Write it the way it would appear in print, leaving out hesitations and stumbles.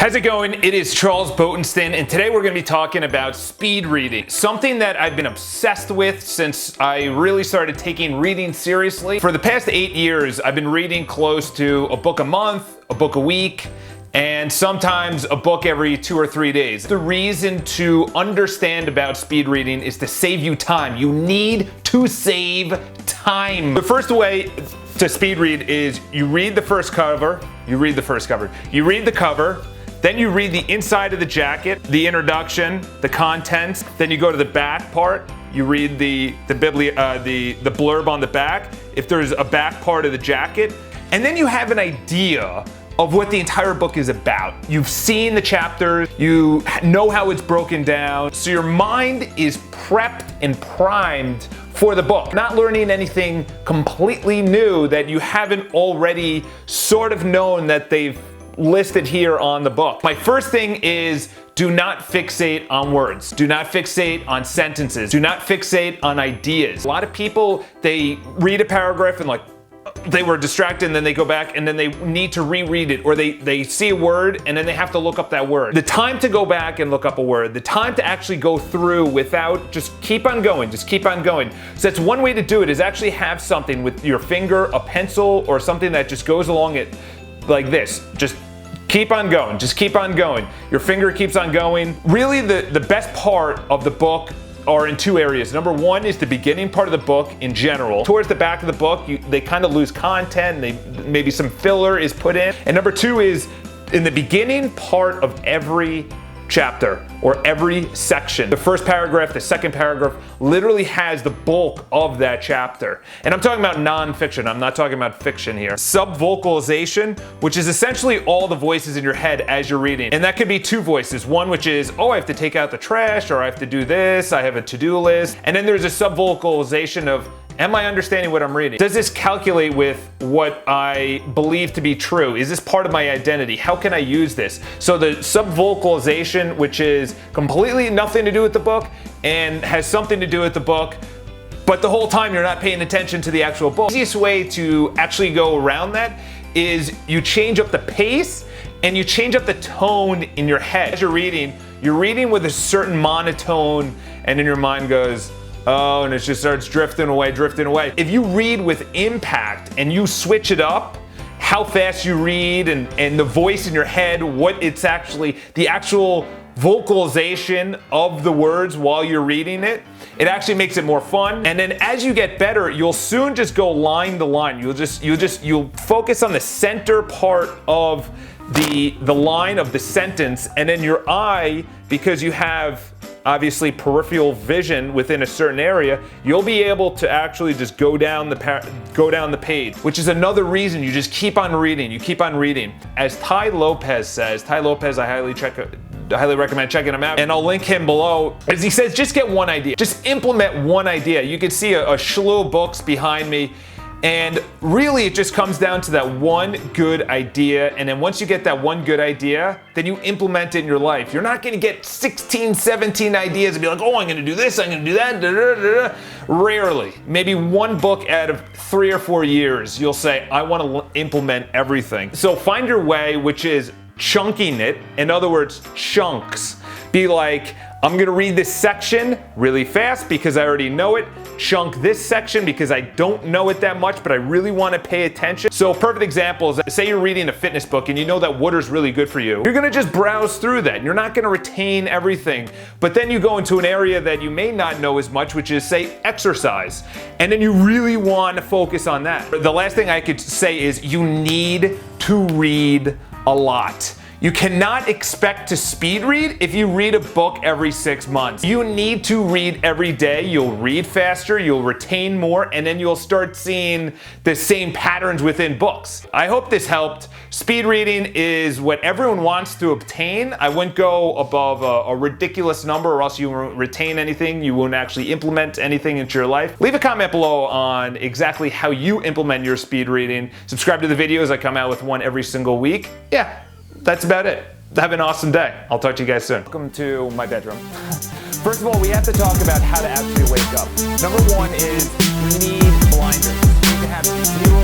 How's it going? It is Charles Botenston, and today we're going to be talking about speed reading, something that I've been obsessed with since I really started taking reading seriously. For the past 8 years, I've been reading close to a book a month, a book a week, and sometimes a book every 2 or 3 days. The reason to understand about speed reading is to save you time. You need to save time. The first way to speed read is you read the cover, you read the cover, then you read the inside of the jacket, the introduction, the contents, then you go to the back part, you read the blurb on the back, if there's a back part of the jacket, and then you have an idea of what the entire book is about. You've seen the chapters, you know how it's broken down, so your mind is prepped and primed for the book. Not learning anything completely new that you haven't already sort of known that they've listed here on the book. My first thing is do not fixate on words. Do not fixate on sentences. Do not fixate on ideas. A lot of people, they read a paragraph and they were distracted and then they go back and then they need to reread it, or they see a word and then they have to look up that word. The time to go back and look up a word, the time to actually go through without, just keep on going, just keep on going. So that's one way to do it, is actually have something with your finger, a pencil, or something that just goes along it like this. Just keep on going, just keep on going. Your finger keeps on going. Really the best part of the book are in two areas. Number one is the beginning part of the book in general. Towards the back of the book, they kind of lose content, maybe some filler is put in. And number two is in the beginning part of every chapter or every section. The first paragraph, the second paragraph literally has the bulk of that chapter. And I'm talking about non-fiction, I'm not talking about fiction here. Sub-vocalization, which is essentially all the voices in your head as you're reading. And that could be two voices. One which is, oh, I have to take out the trash, or I have to do this, I have a to-do list. And then there's a sub-vocalization of, am I understanding what I'm reading? Does this calculate with what I believe to be true? Is this part of my identity? How can I use this? So the sub-vocalization, which is completely nothing to do with the book and has something to do with the book, but the whole time you're not paying attention to the actual book. The easiest way to actually go around that is you change up the pace and you change up the tone in your head. As you're reading with a certain monotone, and then your mind goes, oh, and it just starts drifting away, drifting away. If you read with impact and you switch it up, how fast you read and the voice in your head, what it's actually, the actual vocalization of the words while you're reading it, it actually makes it more fun. And then as you get better, you'll soon just go line to line. You'll focus on the center part of the line of the sentence, and then your eye, because you have obviously peripheral vision within a certain area, you'll be able to actually just go down the page, which is another reason you just keep on reading. You keep on reading. As Tai Lopez says, I highly recommend checking him out, and I'll link him below. As he says, just get one idea. Just implement one idea. You can see a slew of books behind me, and really it just comes down to that one good idea. And then once you get that one good idea, then you implement it in your life. You're not gonna get 16, 17 ideas and be like, oh, I'm gonna do this, I'm gonna do that, da, da, da, da. Rarely. Maybe one book out of 3 or 4 years, you'll say, I wanna implement everything. So find your way, which is chunking it. In other words, chunks. Be like, I'm gonna read this section really fast because I already know it. Chunk this section because I don't know it that much, but I really wanna pay attention. So a perfect example is, say you're reading a fitness book and you know that water's really good for you. You're gonna just browse through that. You're not gonna retain everything. But then you go into an area that you may not know as much, which is, say, exercise. And then you really wanna focus on that. The last thing I could say is you need to read a lot. You cannot expect to speed read if you read a book every 6 months. You need to read every day. You'll read faster, you'll retain more, and then you'll start seeing the same patterns within books. I hope this helped. Speed reading is what everyone wants to obtain. I wouldn't go above a ridiculous number, or else you won't retain anything. You won't actually implement anything into your life. Leave a comment below on exactly how you implement your speed reading. Subscribe to the videos. I come out with one every single week. Yeah. That's about it. Have an awesome day. I'll talk to you guys soon. Welcome to my bedroom. First of all, we have to talk about how to actually wake up. Number one is you need blinders. You need to have 0